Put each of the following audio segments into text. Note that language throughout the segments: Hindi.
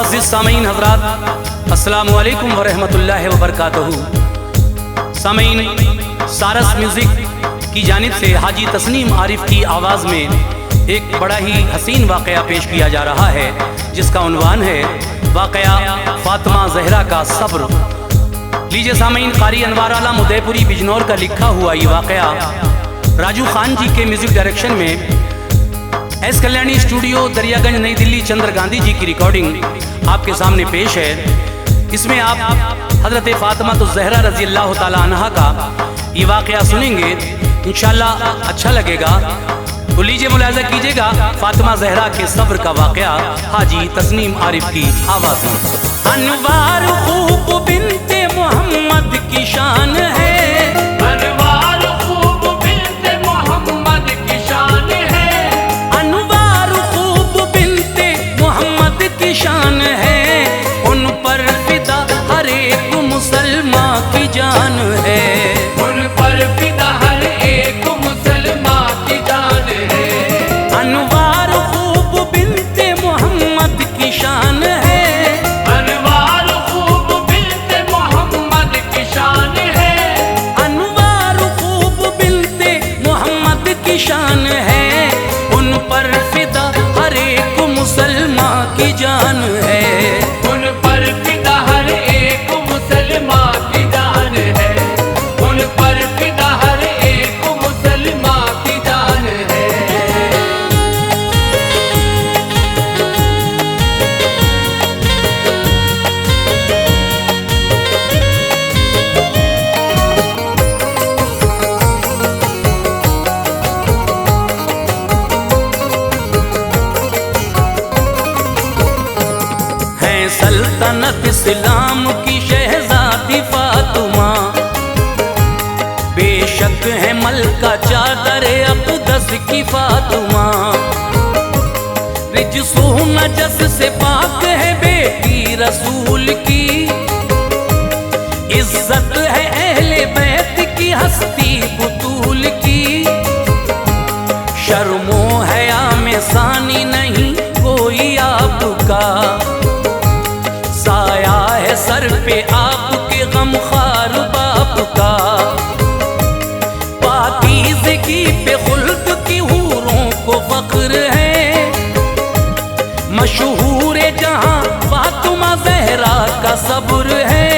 मुअज़्ज़िज़ सामीन हज़रात, अस्सलामु अलैकुम व रहमतुल्लाहि व बरकातहू। सामीन, सारस म्यूज़िक की जानिब से हाजी तस्नीम आरिफ की आवाज़ में एक बड़ा ही हसीन वाक़या पेश किया जा रहा है, जिसका उन्वान है वाक़या फ़ातिमा ज़हरा का सब्र। लीजिए सामीन, क़ारी अनवार आला मुदयपुरी बिजनौर का लिखा हुआ ये वाक़या राजू खान जी के म्यूज़िक डायरेक्शन में एस कल्याणी स्टूडियो दरियागंज नई दिल्ली चंद्र गांधी जी की रिकॉर्डिंग आपके सामने पेश है। इसमें आप हज़रत फ़ातिमा ज़हरा रज़ी अल्लाह ताला अन्हा का ये वाक़या सुनेंगे, इंशाअल्लाह अच्छा लगेगा। तो लीजिए मुलाज़ा कीजिएगा फ़ातिमा ज़हरा के सब्र का वाक़या हाजी तस्नीम आरिफ की आवाज़ में। अनवार खूब बिन्ते मोहम्मद की शान है, शान है, उन पर फिदा हर एक मुसलमान की जान है, उन पर फिदा हर एक मुसलमान की जान है। अनवार खूब बिन्ते मोहम्मद की शान है, अनवार खूब बिन्ते मोहम्मद की शान है, अनवार खूब बिन्ते मोहम्मद की शान है, उन पर फिदा हर एक मुसलमान की जान है, उन पर फिदा हर एक मुसलमान की जान है, उन पर फिदा हर एक मुसलमान की जान है। सल्तनत इस्लाम की शहजादी फातिमा, बेशक है मलका चादर अक़दस की फातिमा, रिजसो नजस से पाक है बेटी रसूल की, इज्जत है अहले बैत की हस्ती बुतूल की, शर्मो हया में सानी नहीं कोई आपका, साया है सर पे आपके गमखार बाप का, पाकीज़गी पे खुल्द की हूरों को फख्र है, मशहूर जहां फ़ातिमा ज़हरा का सब्र है,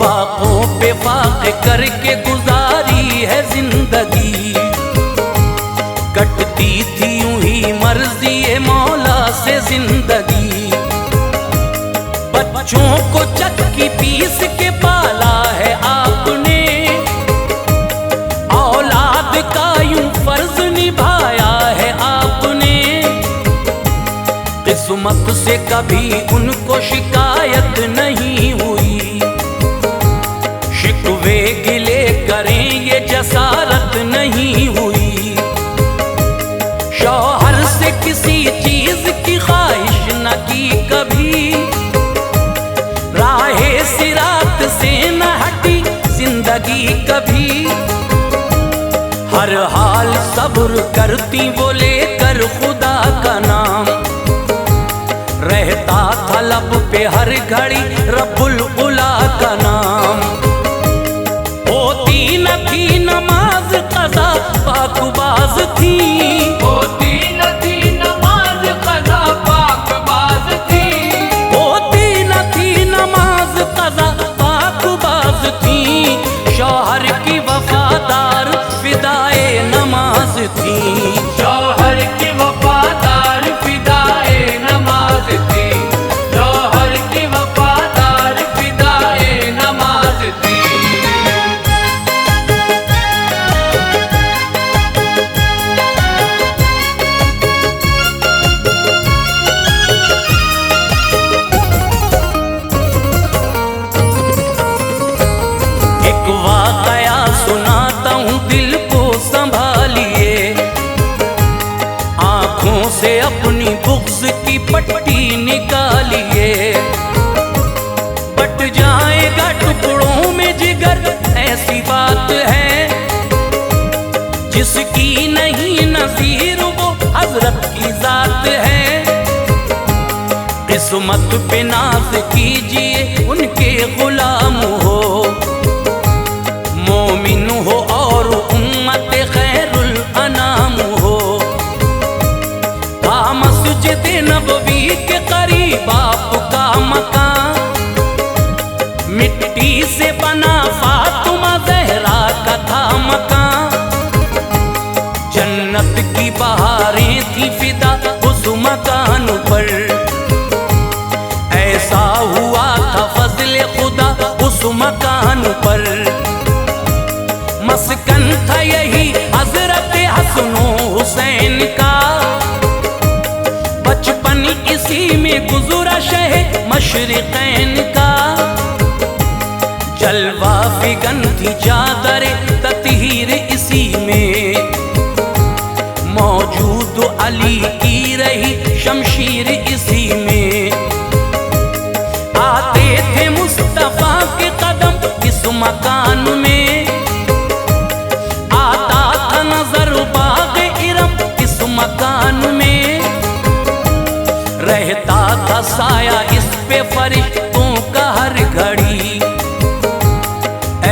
फाकों पे फाक़ करके गुजारी है जिंदगी, कटती थी यूं ही मर्ज़ी मौला से जिंदगी, बच्चों को चक्की पीस के पाला है आपने, औलाद का यूं फर्ज निभाया है आपने, किस्मत से कभी उनको शिकायत नहीं हुई, शिकवे गिले करें ये जसारत नहीं हुई, शौहर से किसी चीज की ख्वाहिश न की कभी, राहे सिरात से न हटी जिंदगी कभी, हर हाल सब्र करती वो लेकर खुदा का नाम, रहता था लब पे हर घड़ी रब्बुल उला का नाम, होती न थी नमाज क़ज़ा पाकबाज़ थी, होती न थी नमाज क़ज़ा पाकबाज़ थी, होती न थी नमाज क़ज़ा पाकबाज़ थी, शौहर की वफादार फिदाए नमाज थी, शौहर की वफादार फिदाए नमाज थी, शौहर की वफादार फिदाए नमाज थी। एक वाक़या सुनाता हूँ दिल को संभालिए, आँखों से अपनी बुग़्ज़ की पट्टी निकालिए, बट जाएगा टुकड़ों में जिगर ऐसी बात है, जिसकी नहीं नज़ीर वो हज़रत की ज़ात है, इस्मत पे नाज कीजिए, उनके गुलाम हो, मोमिन हो और उम्मत खैरुल अनाम हो। मस्जिद नबवी के करीब आपका मकान, मिट्टी से बना फातिमा ज़हरा का था मकान। जन्नत की बहारें थी फिदा उस मकान पर, ऐसा हुआ था फज़ल खुदा उस मकान पर। मस्कन था यही हज़रत हसन हुसैन का, बचपन इसी में गुज़रा शह मशरिक़ैन का। जलवा फिगन थी चादर ततहीर इसी में, मौजूद अली की रही शमशीर इसी में। आते थे मुस्तफ़ा के कदम इस मकान में, आता था नजर बाग इरम इस मकान में। रहता था साया इस पे फरिश्तों का हर घड़ी,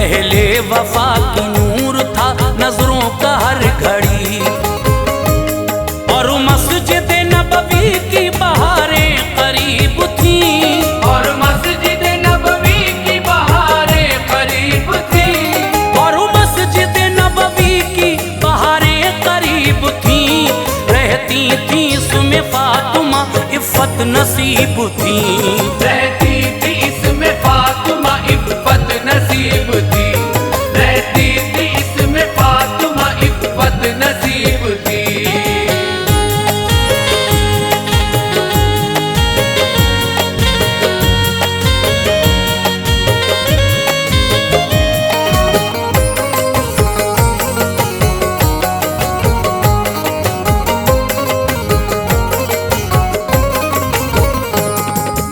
अहले वफा की नूर था नजरों का हर घड़ी। और मस्जिद नबवी की बहारें करीब थी, और मस्जिद नबवी की बहारें करीब थी, और मस्जिद नबवी की बहारें करीब थी। रहती थी इसमें फातिमा इफ़्फ़त नसीब थी, रहती थी इसमें फातिमा इफ़्फ़त नसीब थी, रहती थी इसमें फातिमा इफ़्फ़त नसीब थी।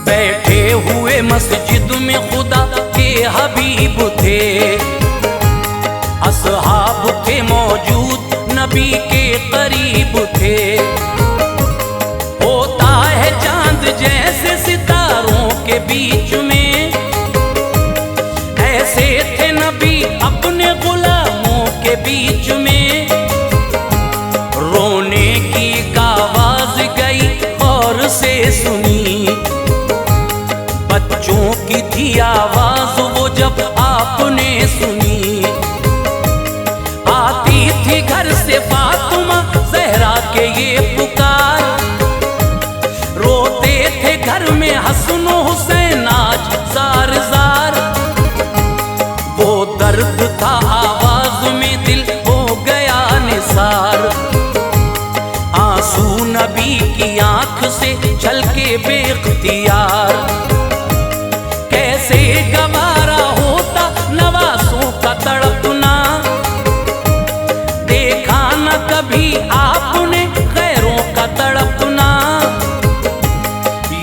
बैठे हुए मस्जिद में खुदा के हबीब थे, असहाब थे मौजूद नबी के करीब थे। होता है चांद जैसे सितारों के बीच में, ऐसे थे नबी अपने गुलामों के बीच में। रोने की एक आवाज गई और से सुनी, बच्चों की थी आवाज वो जब आपने सुनी। आती थी घर से फातिमा ज़हरा के ये पुकार, रोते थे घर में हसन हुसैन आज ज़ार ज़ार। वो दर्द था आवाज में दिल हो गया निसार, आंसू नबी की आंख से छलके बेख्तियार। कैसे गवारा होता नवासों का तड़पना, देखा न कभी आपने गैरों का तड़पना।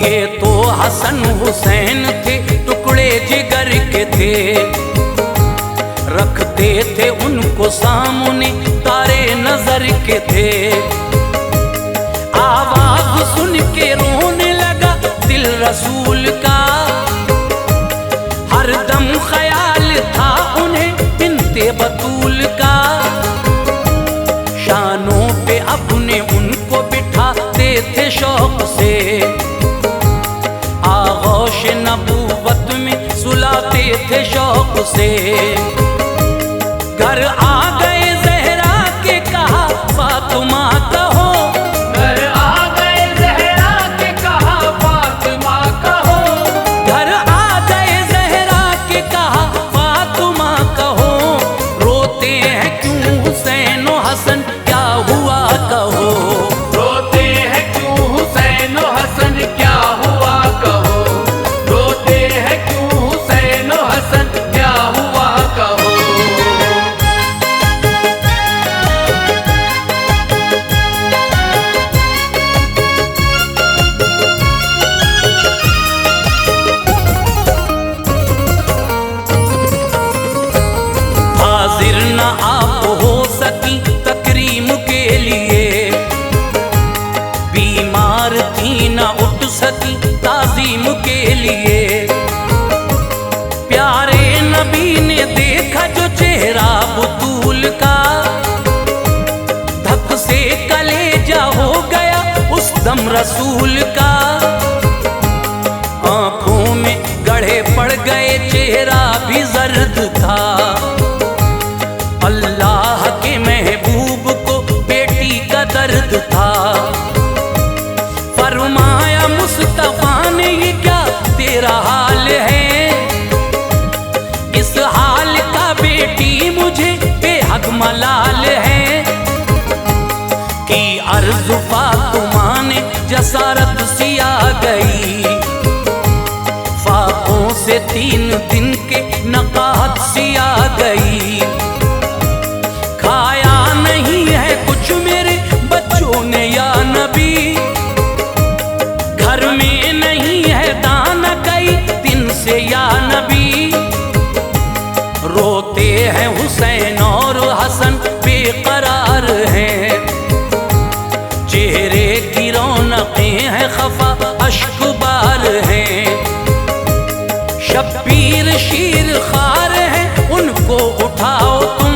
ये तो हसन हुसैन थे टुकड़े जिगर के थे, रखते थे उनको सामने तारे नजर के थे। आवाज सुन के रोने लगा दिल रसूल का, हरदम ख्याल था उन्हें बिन्ते बतूल का। शानों पे अपने उनको बिठाते थे शौक से, आगोश नबूवत में सुलाते थे शौक से। घर आ गए ज़हरा के कहा फातिमा कहो, घर आ गए ज़हरा के कहा फातिमा कहो, घर आ गए ज़हरा के कहा फातिमा कहो। रोते हैं क्यों हुसैन और हसन क्या हुआ कहो, रोते हैं क्यों हुसैन और हसन क्या हुआ कहो, रोते हैं क्यों हुसैन और हसन क्या हुआ कहो। लिए। प्यारे नबी ने देखा जो चेहरा बुतूल का, धक से कलेजा हो गया उस दम रसूल का। आंखों में गढ़े पड़ गए, चेहरा भी जर्द था। अल्लाह के महबूब को बेटी का दर्द था। फरमाया मुस्तफा ने ये क्या तेरा हाल है, इस हाल का बेटी मुझे बेहद मलाल है। कि अर्ज़ फातिमा ने जसारत सी आ गई, फाकों से 3 दिन के नकाहत सी आ गई। खाया नहीं है कुछ मेरे बच्चों ने या नबी, घर में नहीं है दाना कई दिन से या नबी। रोते हैं हुसैन और हसन बेकरार हैं, चेहरे की रौनकें हैं खफा अश्कबार हैं। शब्बीर शीर खार हैं उनको उठाओ तुम,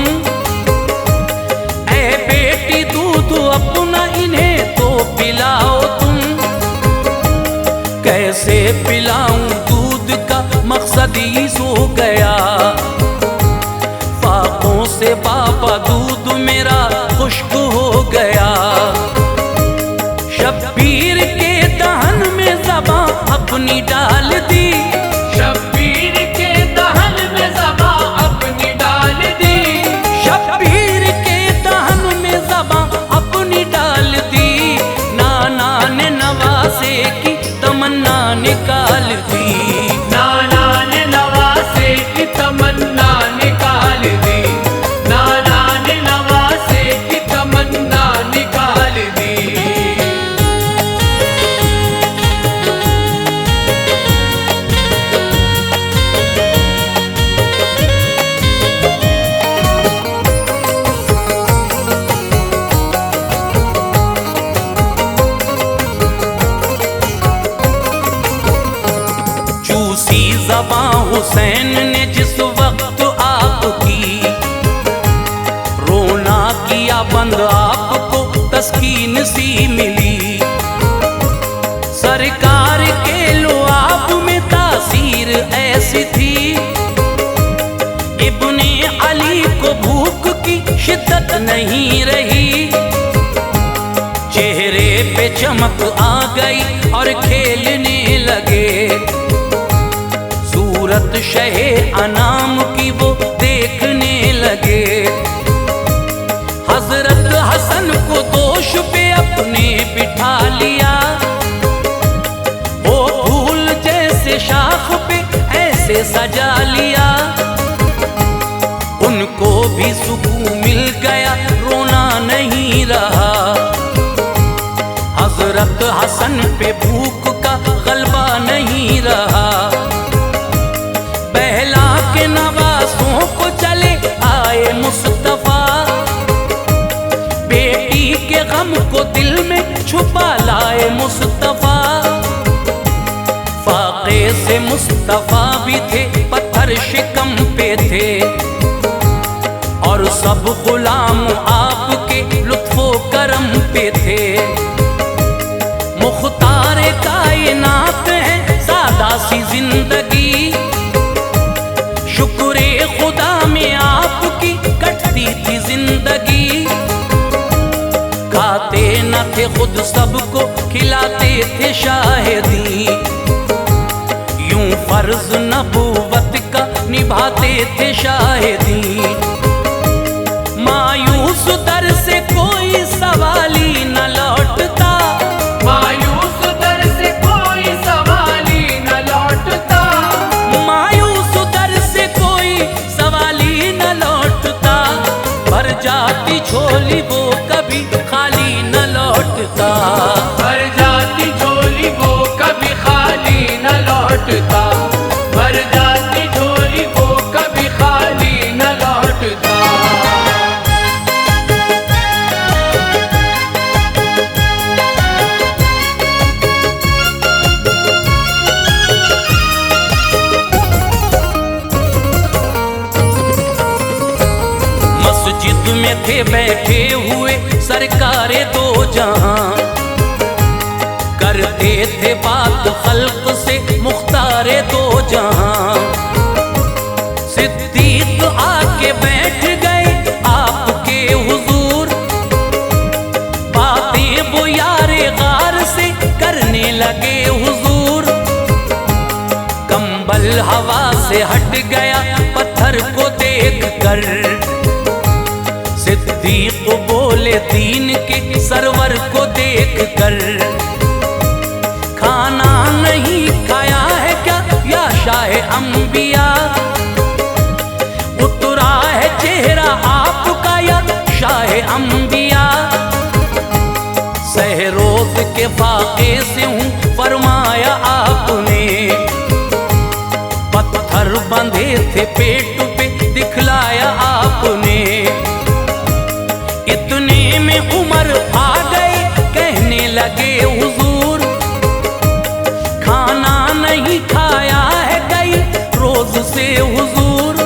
ऐ बेटी दूध अपना इन्हें तो पिलाओ तुम। कैसे पिलाऊं दूध का मकसद ही सो गया, फाकों से बाबा दूध मेरा खुश्क हो गया। शब्बीर के दहन में ज़बां अपनी डाल दी, शब्बीर के दहन में ज़बां अपनी डाल दी, शब्बीर के दहन में ज़बां अपनी डाल दी। नाना ने नवासे की तमन्ना निकाल दी, नाना ने नवासे की तमन्ना निकाल दी, नाना ने नवासे की तमन्ना निकाल दी। चूसी ज़बां हुसैन ने जिस वक्त आपकी, रोना किया बंद आपको तस्कीन सी मिली। सरकार के लुआब में तासीर ऐसी थी, इब्ने अली को भूख की शिद्दत नहीं रही। चेहरे पे चमक आ गई और खेलने लगे, सूरत शहे अनाम की वो देखने लगे। हजरत हसन को दोष पे अपने बिठा लिया, वो फूल जैसे शाख पे ऐसे सजा लिया। उनको भी सुकून मिल गया, रोना नहीं रहा। हजरत हसन पे भूख का गलबा नहीं रहा। बहला के नवासों को चले आए मुस्तफा, बेटी के गम को दिल में छुपा लाए मुस्तफा। फाके से मुस्तफा भी थे, पत्थर शिकम पे थे, और सब गुलाम आपके लुत्फो करम पे थे। मुख्तारे कायनात है सादा सी जिंदगी, शुक्रे खुदा में आपकी कटती थी जिंदगी। खाते न थे खुद सबको खिलाते थे शाहिदी, यूं फर्ज नबूवत का निभाते थे शाहिदी। मायूस दर से कोई सवाली न लौटता, मायूस दर से कोई सवाली न लौटता, मायूस दर से कोई सवाली न लौटता। भर जाती झोली वो कभी खाली न लौटता, भर जाती झोली वो कभी खाली न लौटता, भर जाती झोली वो कभी खाली न लौटता। थे बैठे हुए सरकारे दो जहां, करते थे बात खल्क से मुख्तारे दो जहां। सिद्दीक आके बैठ गए आपके हुजूर, बातें वो यारे गार से करने लगे हुजूर। कंबल हवा से हट गया पत्थर को देख कर, सिद्दीक बोले दीन के सरवर को देख कर, खाना नहीं खाया है क्या या शाह अंबिया? उतरा है चेहरा आपका या शाह अंबिया? सहरोज के फाके से हूँ फरमाया आपने, पत्थर बंधे थे पेट पे दिखलाया आपने। इतने में उमर आ गए कहने लगे हुजूर, खाना नहीं खाया है कई रोज से हुजूर।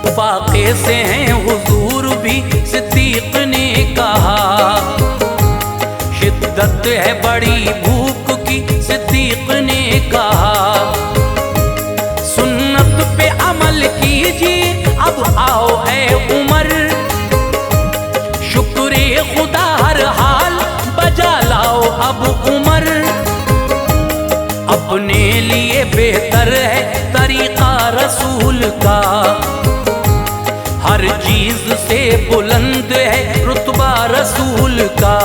फाके से हैं हुजूर भी सिद्दीक ने कहा, शिद्दत है बड़ी भूख की सिद्दीक ने कहा। सुन्नत पे अमल कीजिए अब आओ ऐ उमर, शुक्रे खुदा हर हाल बजा लाओ अब उमर। अपने लिए बेहतर है तरीका रसूल का, हर चीज से बुलंद है रुतबा रसूल का।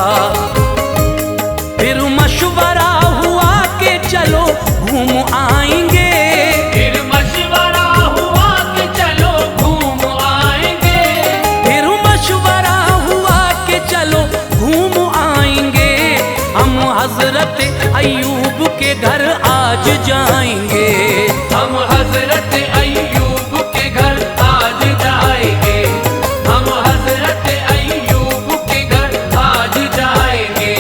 फिर मशवरा हुआ कि चलो घूम आएंगे, फिर मशवरा हुआ कि चलो घूम आएंगे, फिर मशवरा हुआ कि चलो घूम आएंगे। हम हजरत अय्यूब के घर आज जाएंगे, हम हजरत अय्यूब के घर आज जाएंगे, हम हजरत अय्यूब के घर आज जाएंगे।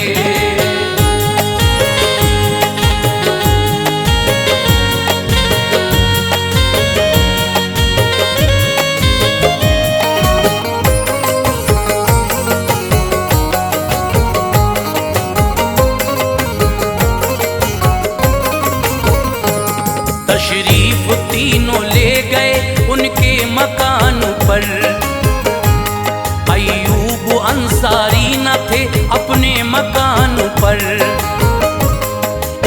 तशरीफ तीनों ले गए उनके मकान पर, अय्यूब अंसारी न थे अपने मकान पर।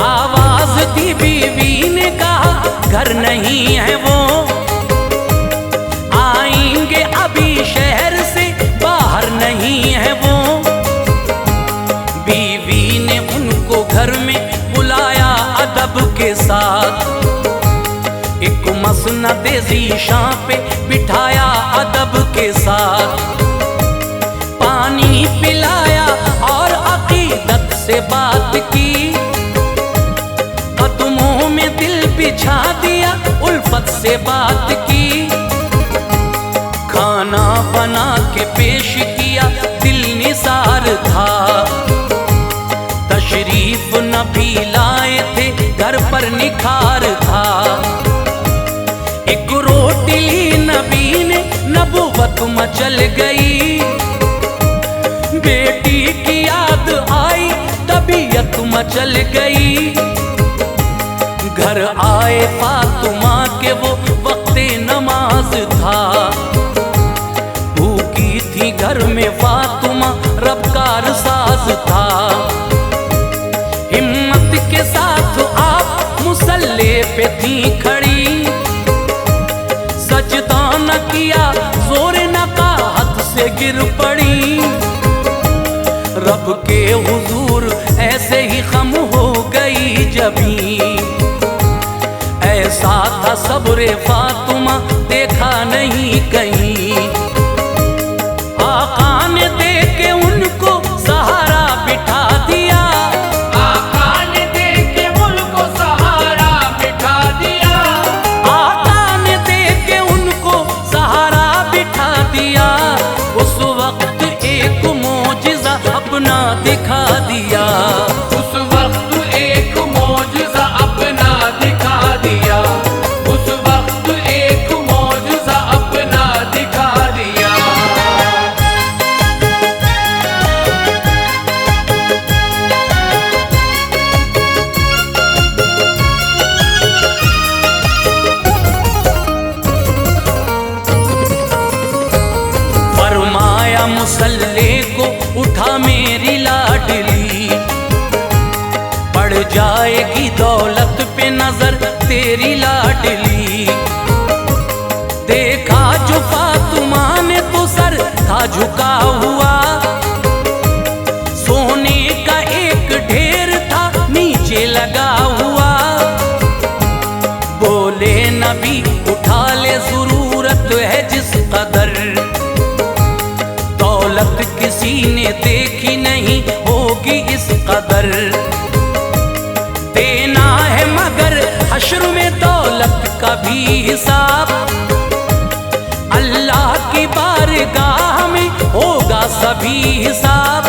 आवाज दी बीवी ने कहा घर नहीं है वो, आएंगे अभी शहर से बाहर नहीं है वो। बीवी ने उनको घर में बुलाया अदब के साथ, एक मसनद ज़ीशां पे बिठाया अदब के साथ। पानी पिलाया और अकीदत से बात की, कदमों में दिल बिछा दिया उल्फत से बात की। खाना बना के पेश किया दिल निसार था, तशरीफ नबी लाए थे घर पर निखार था। एक रोटी ली नबी ने नबुवत मचल गई, बेटी की याद आई तबीयत मचल गई। घर आए फातिमा के वो वक्ते नमाज था, भूखी थी घर में फातिमा रबकार साज था। हिम्मत के साथ आप मुसल्ले पे थी खड़ी, सजदा न किया जोर न का हाथ से गिर पड़ी। रब के हुजूर ऐसे ही खम हो गई जबी, ऐसा था सब्र फातिमा देखा नहीं कहीं। आका ने दे के उनको सहारा बिठा दिया, आका ने दे के उनको सहारा बिठा दिया, आका ने दे के उनको सहारा बिठा दिया। उस वक्त एक मोजिज़ा अपना दिखा दिया, उस वक्त एक मौजज़ा अपना दिखा दिया, उस वक्त एक मौजज़ा अपना दिखा दिया। मुसल्ले को उठा मेरी लाडली, पड़ जाएगी दौलत पे नजर तेरी लाडली। देखा जो फातिमा ने तो सर था झुका हुआ, सोने का एक ढेर था नीचे लगा हुआ। बोले नबी उठा ले जरूरत है जिस कदर, दौलत किसी ने देखी नहीं होगी इस कदर। देना है मगर हश्र में दौलत का भी हिसाब, अल्लाह की बारगाह में होगा सभी हिसाब।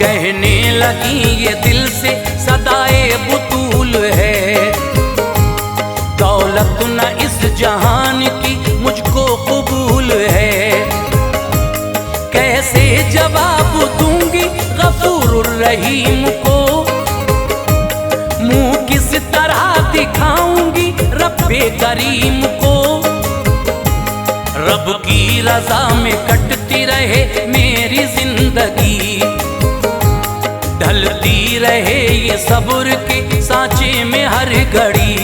कहने लगी ये दिल से सदाए बुतूल है, दौलत न इस जहान की मुझको कबूल है। कैसे जवाब दूंगी गफूरुर रहीम को, मुंह किस तरह दिखाऊंगी रब्बे करीम को। रब की रजा में कटती रहे मेरी जिंदगी, ढलती रहे ये सब्र के सांचे में हर घड़ी।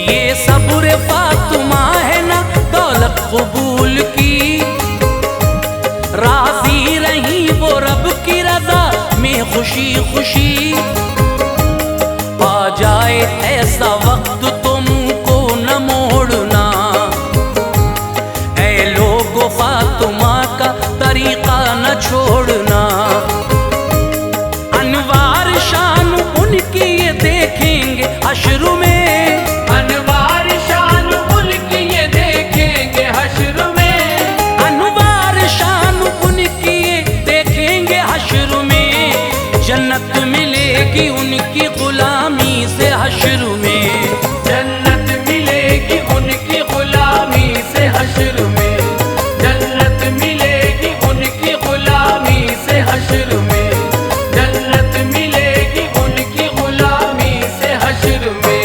ये सब्र फातिमा है ना दौलत कबूल की, राजी रही वो रब की रजा में खुशी खुशी। आ जाए ऐसा वक्त तो मुंह को न मोड़ना, ऐ लोगो फातिमा का तरीका न छोड़ना। अनवार शान उनकी ये देखेंगे हश्र में, अनवार शान उनकी ये देखेंगे हश्र में, अनवार शान उनकी ये देखेंगे हश्र में। जन्नत मिलेगी उनकी गुलामी से हश्र में, जन्नत मिलेगी उनकी गुलामी से हश्र में, जन्नत मिलेगी उनकी गुलामी से हश्र में, जन्नत मिलेगी उनकी गुलामी से हश्र में।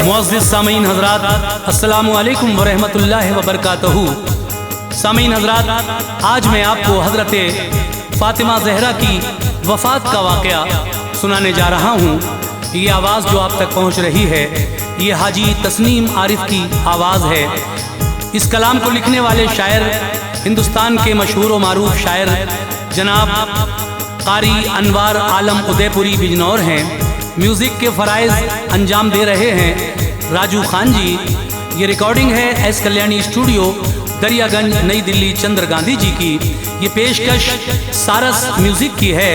मुअज़्ज़िज़ सामीन हज़रात, अस्सलामु अलैकुम व रहमतुल्लाहि व बरकातहू। सामीन हज़रात, आज मैं आपको हज़रत फ़ातिमा ज़हरा की वफ़ात का वाक़या सुनाने जा रहा हूँ। ये आवाज़ जो आप तक पहुँच रही है, ये हाजी तस्नीम आरिफ की आवाज़ है। इस कलाम को लिखने वाले शायर हिंदुस्तान के मशहूर व मारूफ शायर जनाब कारी अनवार आलम उदयपुरी बिजनौर हैं। म्यूज़िक के फ़राइज़ अंजाम दे रहे हैं राजू खान जी। ये रिकॉर्डिंग है एस कल्याणी स्टूडियो, दरियागंज, नई दिल्ली, चंद्र गांधी जी की। ये पेशकश सारस म्यूज़िक की है।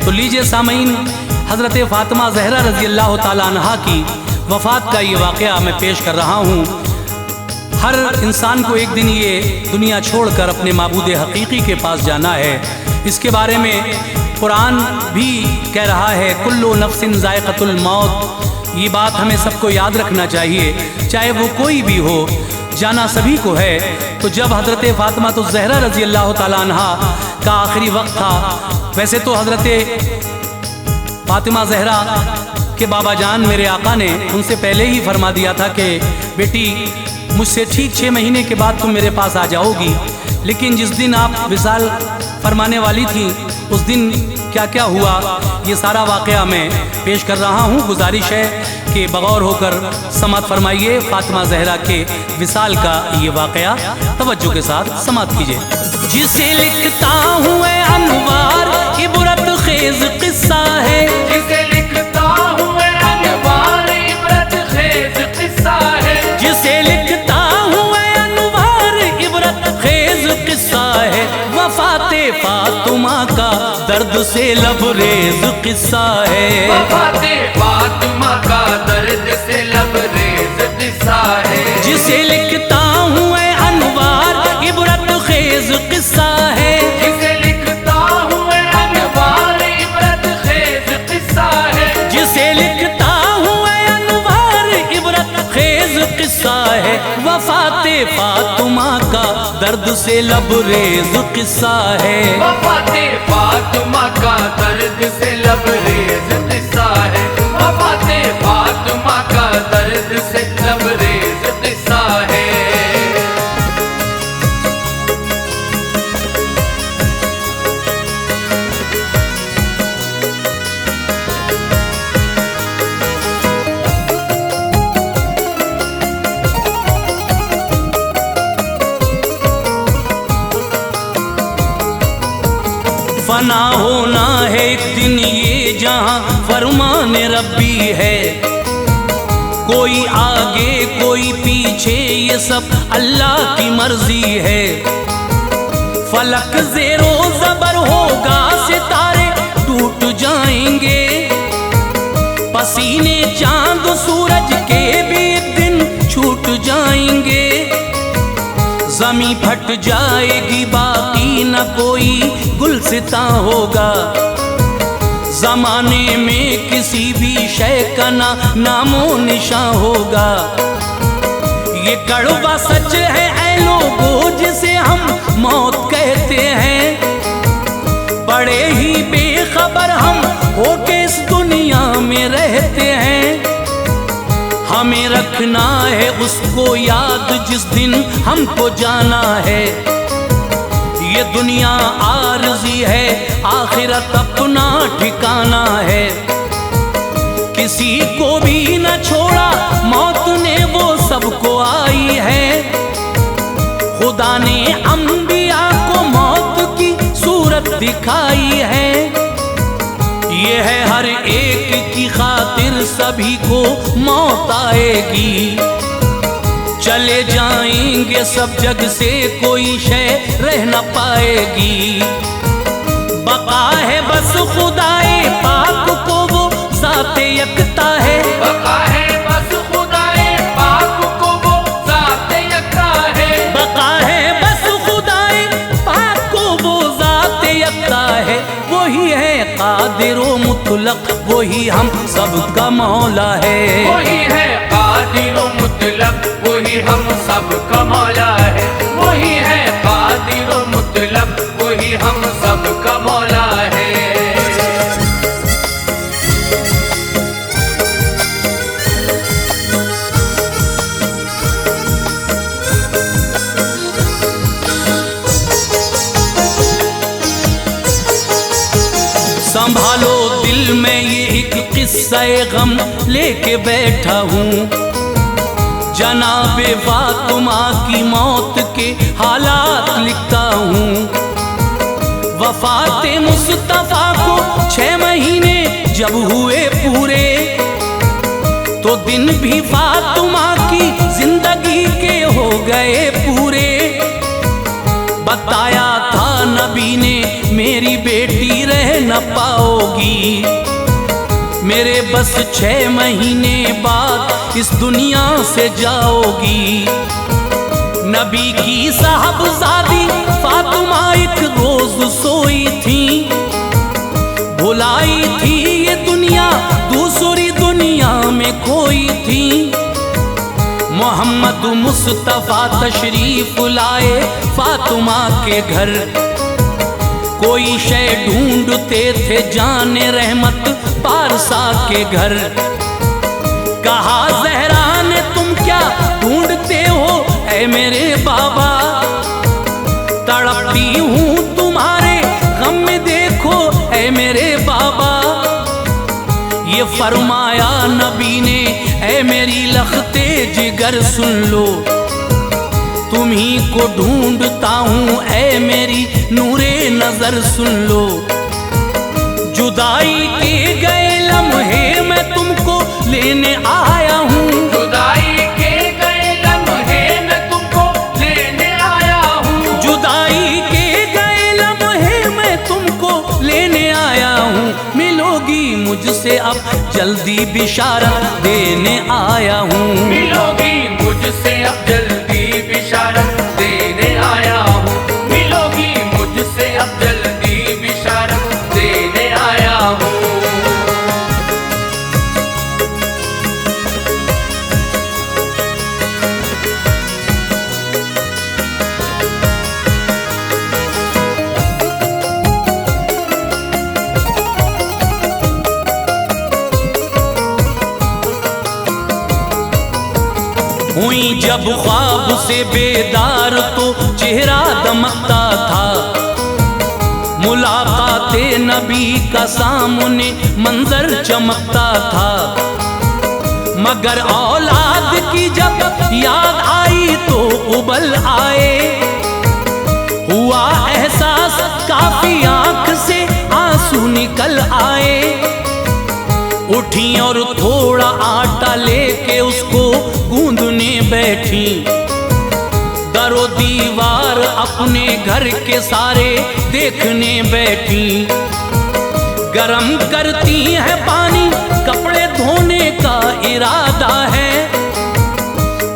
तो लीजिए सामीन, हज़रत फ़ातिमा ज़हरा रज़ी अल्लाह ताला अन्हा की वफ़ात का ये वाक़या मैं पेश कर रहा हूँ। हर इंसान को एक दिन ये दुनिया छोड़कर अपने माबूद हकीकी के पास जाना है। इसके बारे में कुरान भी कह रहा है, कुल्लु नफ्सिन ज़ायक़तुल मौत। ये बात हमें सबको याद रखना चाहिए, चाहे वो कोई भी हो, जाना सभी को है। तो जब हज़रत फ़ातिमा तो ज़हरा रज़ी अल्लाह ताला अन्हा का आखिरी वक्त था, वैसे तो हज़रत फ़ातिमा ज़हरा के बाबा जान मेरे आका ने उनसे पहले ही फरमा दिया था कि बेटी मुझसे ठीक 6 महीने के बाद तुम मेरे पास आ जाओगी। लेकिन जिस दिन आप विसाल फरमाने वाली थी, उस दिन क्या क्या हुआ, ये सारा वाक़या मैं पेश कर रहा हूँ। गुजारिश है कि बगौर होकर समात फरमाइए फ़ातिमा ज़हरा के विसाल का ये वाक़या तवज्जो के साथ समात कीजिए। जिसे लिखता हूँ अनवार इबरत खेज किस्सा है, जिसे लिखता हूँ अनवार इबरत खेज किस्सा है, जिसे लिखता हूँ अनवार इबरत खेज किस्सा है। वफ़ाते फ़ातिमा का दर्द से लबरेज किस्सा है, वफ़ाते फ़ातिमा का दर्द से लबरेज किस्सा है। जिसे लिखता हूँ अनवार इबरत खेज किस्सा है, जिसे लिखता फातिमा का दर्द से लबरेज किस्सा है। वफाते फातिमा का दर्द से लबरेज किस्सा है। वफाते फातिमा का दर्द से लबरेज किस्सा है। फना होना है एक दिन ये जहां फरमान रब्बी है। कोई आगे कोई पीछे ये सब अल्लाह की मर्जी है। फलक ज़ेरो ज़बर होगा, सितारे टूट जाएंगे। पसीने चांद सूरज के भी एक दिन छूट जाएंगे। ज़मीं फट जाएगी, बाकी न कोई गुलसिता होगा। ज़माने में किसी भी शय का ना नामो निशान होगा। ये कड़वा सच है ऐ लोगों जिसे हम मौत कहते हैं। बड़े ही बेखबर हम होके इस दुनिया में रहते हैं। हमें रखना है उसको याद जिस दिन हमको जाना है। ये दुनिया आरज़ी है, आखिरत अपना ठिकाना है। किसी को भी न छोड़ा मौत ने, वो सबको आई है। खुदा ने अंबिया को मौत की सूरत दिखाई है। ये है हर एक की खातिर सभी को मौत आएगी। चले जाएंगे सब जग से, कोई शय रह न पाएगी। बका है बस खुदाए पाक को, वो ज़ाते यकता है। बका है बस खुदाए पाक को, वो ज़ाते यकता है। बका है बस खुदाए पाक को, वो ज़ाते यकता है। वही है कादिर व मुतलक, वही हम सबका मौला है। वही है कादिर व मुतलक, वही हम सबका मौला है। वही है कादिर व मुतलक, वही हम सबका मौला है। संभालो दिल में ये एक किस्सा गम लेके बैठा हूँ। जनाबे फातिमा की मौत के हालात लिखता हूँ। वफाते मुस्तफा को 6 महीने जब हुए पूरे, तो दिन भी फातिमा की जिंदगी के हो गए पूरे। बताया था नबी ने मेरी बेटी रह न पाओगी। मेरे बस 6 महीने बाद इस दुनिया से जाओगी। नबी की साहबजादी फातिमा एक रोज सोई थी। भुलाई थी ये दुनिया, दूसरी दुनिया में खोई थी। मोहम्मद मुस्तफा तशरीफ लाए फातिमा के घर। कोई शय ढूंढते थे जाने रहमत पारसा के घर। कहा ज़हरा ने तुम क्या ढूंढते हो ऐ मेरे बाबा। तड़पती हूँ तुम्हारे गम में, देखो ऐ मेरे बाबा। ये फरमाया नबी ने ऐ मेरी लखते जिगर सुन लो। तुम्ही को ढूंढता हूँ ऐ मेरी नूरे नजर सुन लो। जुदाई के गए लम्हे मैं तुमको लेने आया हूँ। जुदाई के गए लम्हे मैं तुमको लेने आया हूँ। जुदाई के गए लम्हे मैं तुमको लेने आया हूँ। मिलोगी मुझसे अब जल्दी बिशारत देने आया हूँ। मिलोगी मुझसे अब जल्दी बिशारत देने आया हूँ। मिलोगी मुझसे अब जल्दी बिशारत देने आया हूँ। हुई जब ख्वाब से बेदार तो चेहरा दमकता था, मुलाकाते नबी का सामने मंजर चमकता था। मगर औलाद की जब याद आई तो उबल आए, हुआ एहसास काफी आंख से आंसू निकल आए। उठी और थोड़ा आटा लेके उसको गूंदने बैठी, दरो दीवार अपने घर के सारे देखने बैठी। गरम करती है पानी, कपड़े धोने का इरादा है,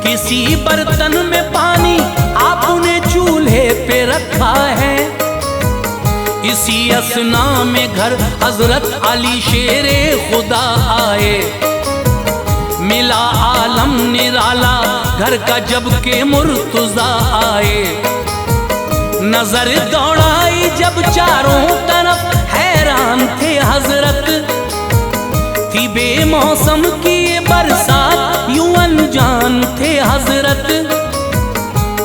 किसी बर्तन में पानी आपने चूल्हे पे रखा है। इसी असना में घर हजरत अली शेरे खुदा आए, मिला आलम निराला घर का जब के मुर्तजा आए। नजर दौड़ाई जब चारों तरफ हैरान थे हजरत, थी बेमौसम की ये बरसात यूं अनजान थे हजरत।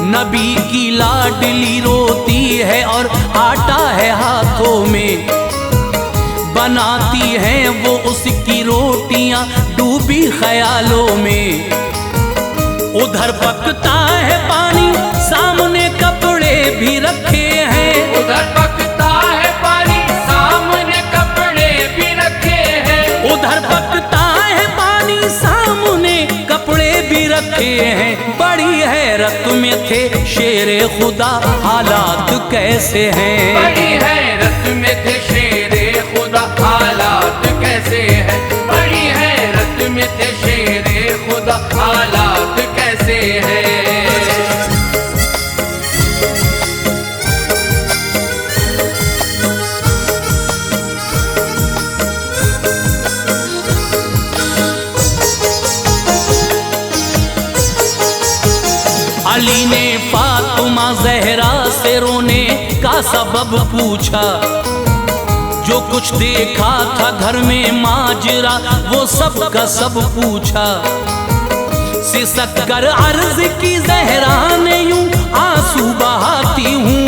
नबी की लाडली रोती है और आटा है हाथों में, बनाती हैं वो उसकी रोटियां डूबी ख्यालों में। उधर पकता है पानी, सामने कपड़े भी रखे हैं, उधर पकता है पानी, सामने कपड़े भी रखे हैं। उधर पकता है पानी, सामने कपड़े भी रखे हैं। बड़ी हैरत में थे शेरे खुदा, हालात कैसे हैं। बड़ी हैरत में थे शेरे खुदा, हालात कैसे हैं। बड़ी हैरत में थे शेरे खुदा, हालात कैसे हैं। अली ने फातिमा जहरा से रोने का सबब पूछा, जो कुछ देखा था घर में माजरा वो सब का सब पूछा। सिसक कर अर्ज की जहरा ने यूं आंसू बहाती हूँ,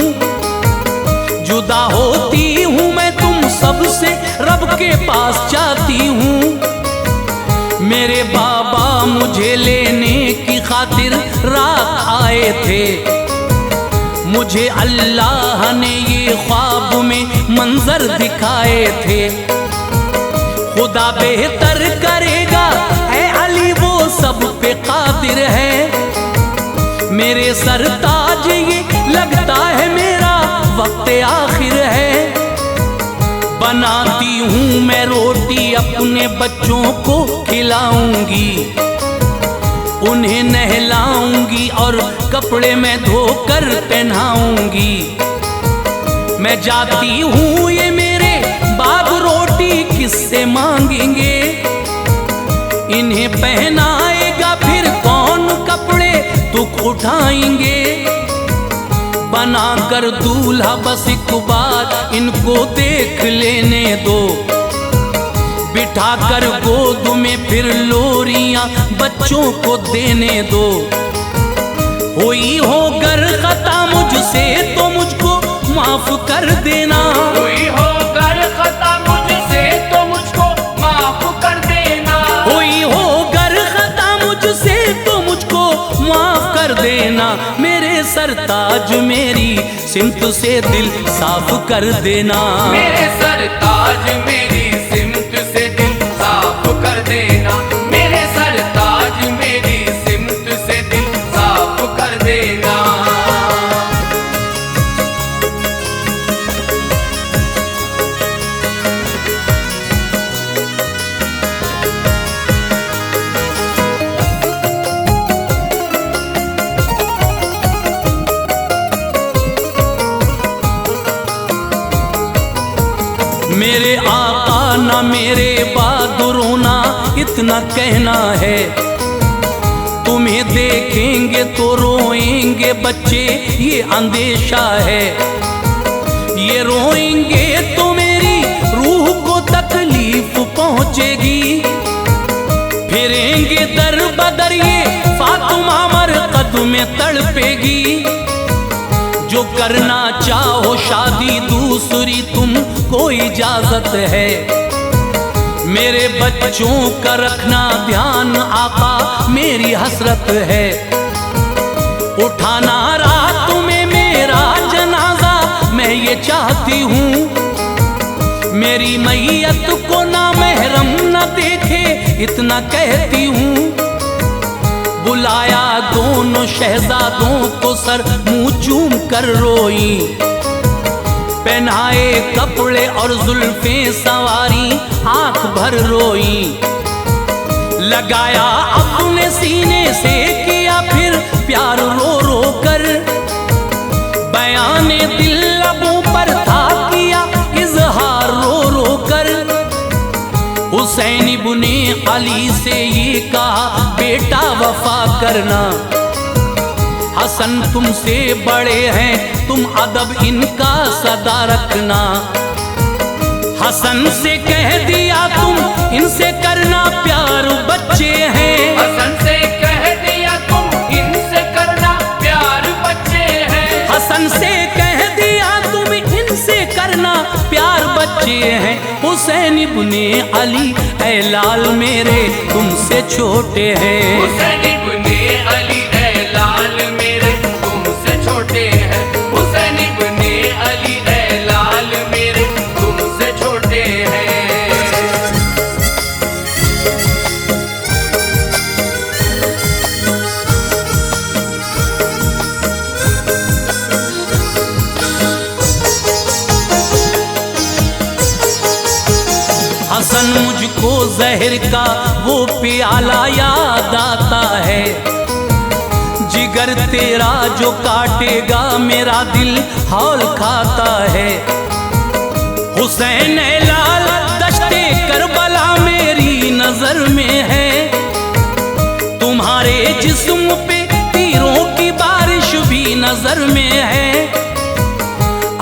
जुदा होती हूँ मैं तुम सबसे रब के पास जाती हूँ। मेरे बाबा मुझे लेने की खातिर रात आए थे, मुझे अल्लाह ने ये ख्वाब में मंजर दिखाए थे। खुदा बेहतर करेगा है अली वो सब पे कादिर है। मेरे सरताज ये लगता है मेरा वक्त आखिर है। बनाती हूँ मैं रोटी अपने बच्चों को खिलाऊंगी, उन्हें नहलाऊंगी और कपड़े में धोकर पहनाऊंगी। मैं जाती हूँ ये मेरे बाप रोटी किससे मांगेंगे, इन्हें पहनाएगा फिर कौन कपड़े दुख उठाएंगे। बनाकर दूल्हा बस एक बार इनको देख लेने दो, बिठाकर गोद में फिर लोरियां बच्चों को देने दो। हुई हो गर खता मुझसे तो मुझको माफ कर देना, हुई हो गर खता मुझसे तो मुझको माफ कर देना। हुई हो गर खता मुझसे तो मुझको माफ कर देना। मेरे सरताज मेरी सिमत से दिल साफ कर देना, मेरे सरताज मेरी सिमत से दिल साफ कर देना। मेरे सरताज मेरी सिमत से दिल साफ कर देना। मेरे आका ना मेरे बहादुरों ना इतना कहना है, तुम्हें देखेंगे तो रोएंगे बच्चे ये अंदेशा है। ये रोएंगे तो मेरी रूह को तकलीफ पहुंचेगी, फिरेंगे दर बदर ये फातिमा में तड़पेगी। जो करना चाहो शादी दूसरी तुमको इजाजत है। मेरे बच्चों का रखना ध्यान आका मेरी हसरत है। उठाना रात में मेरा जनाजा मैं ये चाहती हूँ। मेरी मैयत को ना महरम न देखे इतना कहती हूँ। बुलाया दोनों शहजादों को सर मुंह चूम कर रोई। पहनाए कपड़े और जुल्फें संवारी आंख भर रोई। लगाया अपने सीने से किया फिर प्यार रो रो कर। बयाने दिल लबों पर था किया इजहार रो रो कर। हुसैन इब्ने अली से ये कहा बेटा वफा करना। हसन तुमसे बड़े हैं तुम अदब इनका सदा रखना। हसन से कह दिया तुम इनसे करना प्यार बच्चे हैं। हसन से कह दिया तुम इनसे करना प्यार बच्चे हैं। हसन से कह दिया तुम इनसे करना प्यार बच्चे हैं। हुसैन इब्ने अली ऐ लाल मेरे तुमसे छोटे हैं। हुसैन इब्ने अली ऐ लाल मेरे तुमसे छोटे हैं। हुसैन इब्ने अली ऐ लाल मेरे तुमसे छोटे हैं। हसन मुझको जहर का वो प्याला याद आता है। जिगर तेरा जो काटेगा मेरा दिल हौल खाता है। हुसैन ऐ लाल दश्ते करबला मेरी नजर में है। तुम्हारे जिस्म पे तीरों की बारिश भी नजर में है।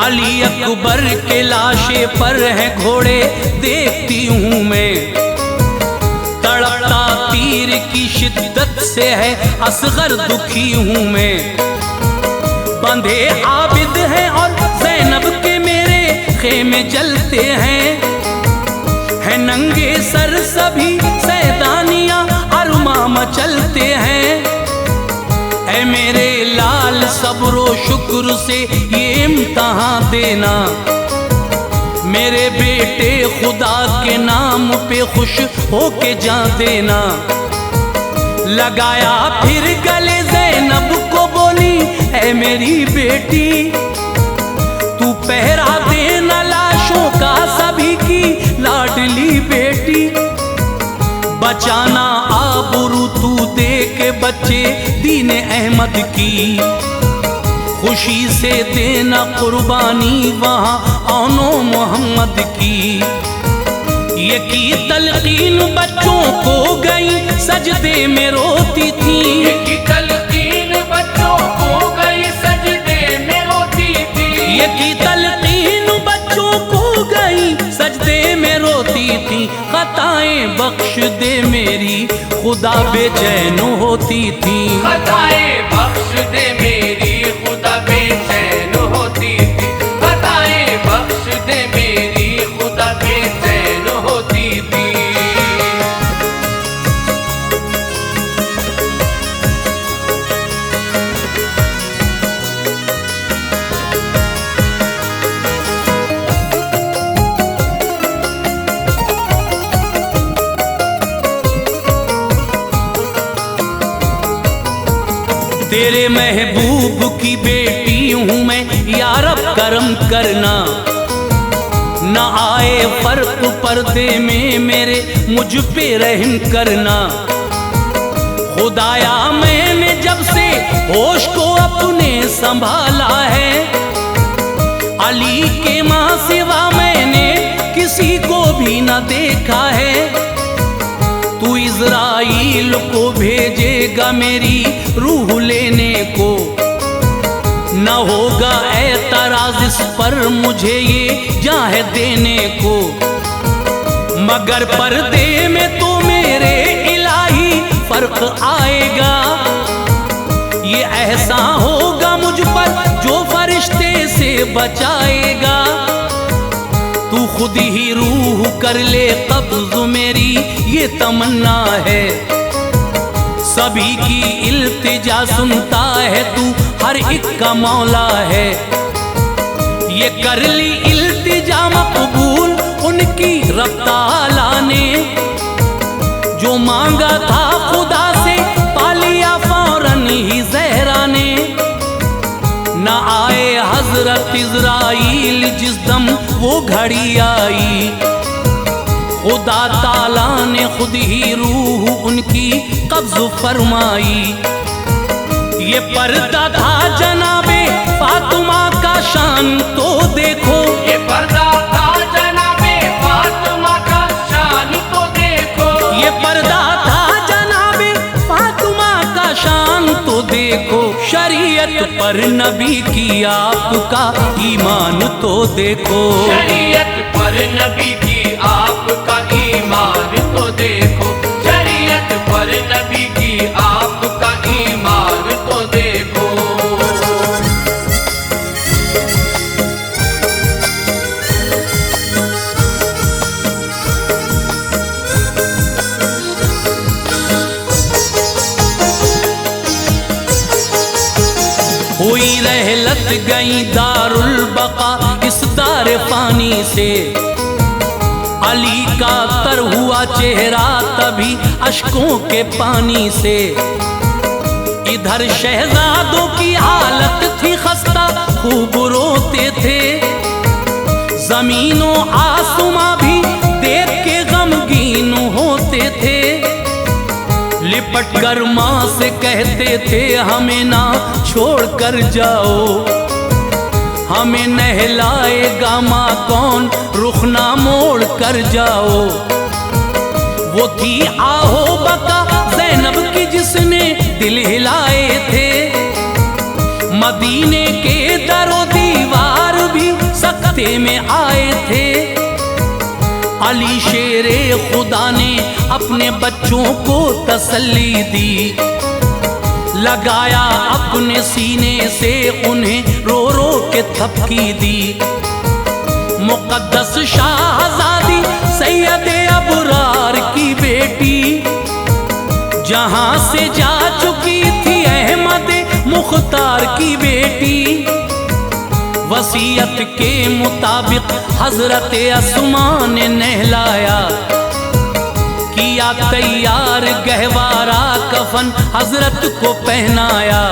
अली अकबर के लाशे पर है घोड़े देखती हूँ मैं। तड़पता तीर की शिद्दत से है असगर दुखी हूँ मैं। बंधे आबिद हैं और ज़ैनब के मेरे खेमे जलते हैं। है नंगे सर सभी सैदानियाँ अरमा मचलते हैं। ऐ मेरे लाल सब्रो शुक्र से ये इम्तहान देना। मेरे बेटे खुदा के नाम पे खुश होके जा देना। लगाया फिर गले ज़ैनब को बोली ऐ मेरी बेटी तू पहरा देना लाशों का सभी की लाडली बेटी। बचाना आबरू तू दे के बच्चे दीन अहमद की। खुशी से देना कुर्बानी वहाँ औनो मोहम्मद की। ये की तलकीन बच्चों को गई सजदे में रोती थी। ये की तलकीन बच्चों को गई सजदे में रोती थी। ये की तलकीन बच्चों को गई सजदे में रोती थी। खताएं बख्श दे मेरी खुदा बेचैन होती थी। खताएं बख्श दे मेरी खुदा बेचैन होती थी। खताएं बख्श दे मेरी खुदा बेचैन होती थी। तेरे महबूब की बेटी हूँ मैं या रब करम करना। न आए फर्क पर्दे में मेरे मुझ पे रहम करना। खुदाया मैंने जब से होश को अपने संभाला है। अली के माँ सिवा मैंने किसी को भी न देखा है। तू इज़राइल को भेजेगा मेरी रूह लेने को। न होगा एतराज़ इस पर मुझे ये जाह देने को। मगर पर्दे में तो मेरे इलाही फर्क आएगा। ये ऐसा होगा मुझ पर जो फरिश्ते से बचाएगा। तू खुद ही रूह कर ले कब्ज़ मेरी ये तमन्ना है। सभी की इल्तिजा सुनता है तू हर एक का मौला है। ये कर ली इल्तिजा मकबूल उनकी रब ताला ने। जो मांगा था खुदा से पा लिया फौरन ही ज़हरा ने। न आए हजरत इज़राइल जिस दम वो घड़ी आई। खुदा ताला ने खुद ही रूह उनकी कब्ज़ फरमाई। ये पर्दा था जनाबे फातिमा का शान तो देखो। ये पर्दा था जनाबे फातिमा का शान तो देखो। ये पर्दा था जनाबे फातिमा का शान तो देखो। शरीयत पर नबी की आपका ईमान तो देखो। शरीयत पर नबी की आपका ईमान तो देखो। शरीयत पर नबी की आपका ईमान तो देखो। हुई रहलत गई दारुल बका इस दार फानी से। अली का तर हुआ चेहरा तभी अश्कों के पानी से। इधर शहजादों की हालत थी खस्ता खूब रोते थे। जमीनों आसमां भी देख के गमगीन होते थे। लिपट कर माँ से कहते थे हमें ना छोड़ कर जाओ। हमें नहलाएगा माँ कौन रुख ना मोड़ कर जाओ। वो थी आहो बका ज़ैनब की जिसने दिल हिलाए थे। मदीने के दरो दीवार भी सख्ते में आए थे। अली शेरे खुदा ने अपने बच्चों को तसल्ली दी। लगाया अपने सीने से उन्हें रो रो के थपकी दी। मुक़द्दस शाहज़ादी सैयदे अबरार की बेटी जहां से जा चुकी थी अहमद मुख्तार की बेटी। वसीयत के मुताबिक हजरत अस्मा ने नहलाया। किया तैयार गहवारा कफन हजरत को पहनाया।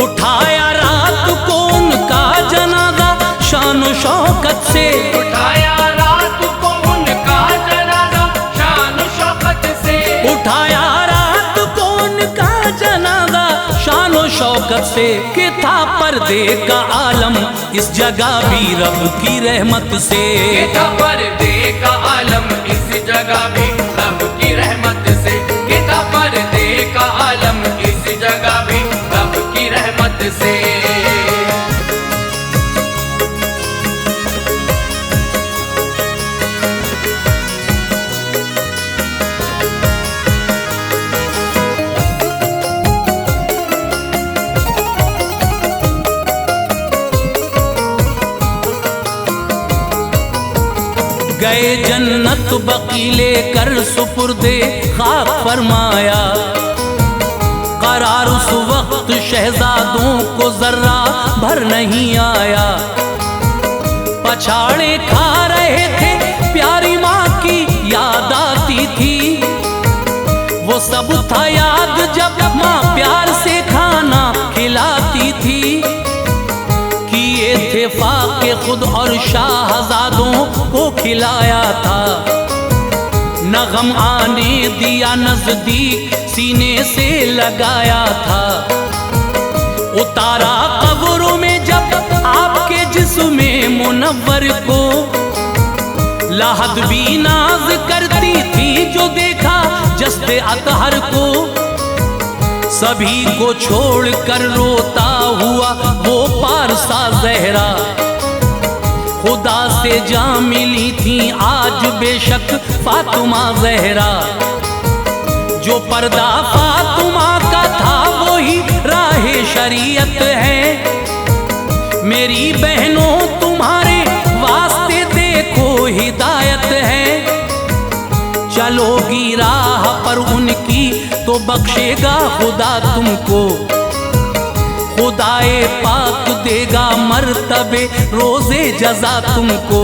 उठाया रात को उनका जनाजा शान शौकत से। उठाया रात को उनका जनाजा शान शौकत से। उठाया रात को उनका जनाजा शान शौकत से। कि था पर्दे का आलम इस जगह भी रब की रहमत से। कि था पर्दे का आलम इस जगह भी रब की रहमत से। कि था पर्दे का आलम इस जगह भी रब की रहमत से। गए जन्नत बकीले कर सुपुर्दे खाक फरमाया। करार उस वक्त शहजादों को जर्रा भर नहीं आया। पछाड़े खा रहे थे प्यारी माँ की याद आती थी। वो सब था याद जब माँ प्यार से खाना खिलाती थी। किए थे फाके खुद और शाहजादों को खिलाया था। न गम आने दिया नजदीक सीने से लगाया था। उतारा कब्रों में जब आपके जिस्म मुनव्वर को। लाहद भी नाज करती थी जो देखा जस्ते अतहर को। सभी को छोड़ कर रोता हुआ वो पारसा ज़हरा। खुदा से जा मिली थी आज बेशक फातिमा ज़हरा। जो पर्दा फातिमा का था वही शरीयत है। मेरी बहनों तुम्हारे वास्ते देखो हिदायत है। चलोगी राह पर उनकी तो बख्शेगा खुदा तुमको। खुदाए पाक देगा मर्तबे रोज़े जज़ा तुमको।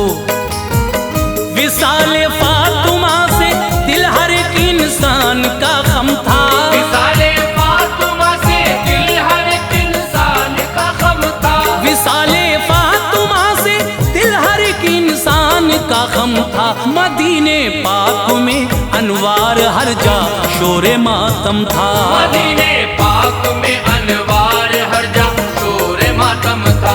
विसाले फातिमा से दिल हर एक इंसान का गम था। विसाले फातिमा से दिल हर एक इंसान का गम था। विसाले फातिमा से दिल हर एक इंसान का गम था। मदीने पाक में अनवार हर जा शोरे मातम था। मदीने पाक में अनवार हर जा शोरे मातम था।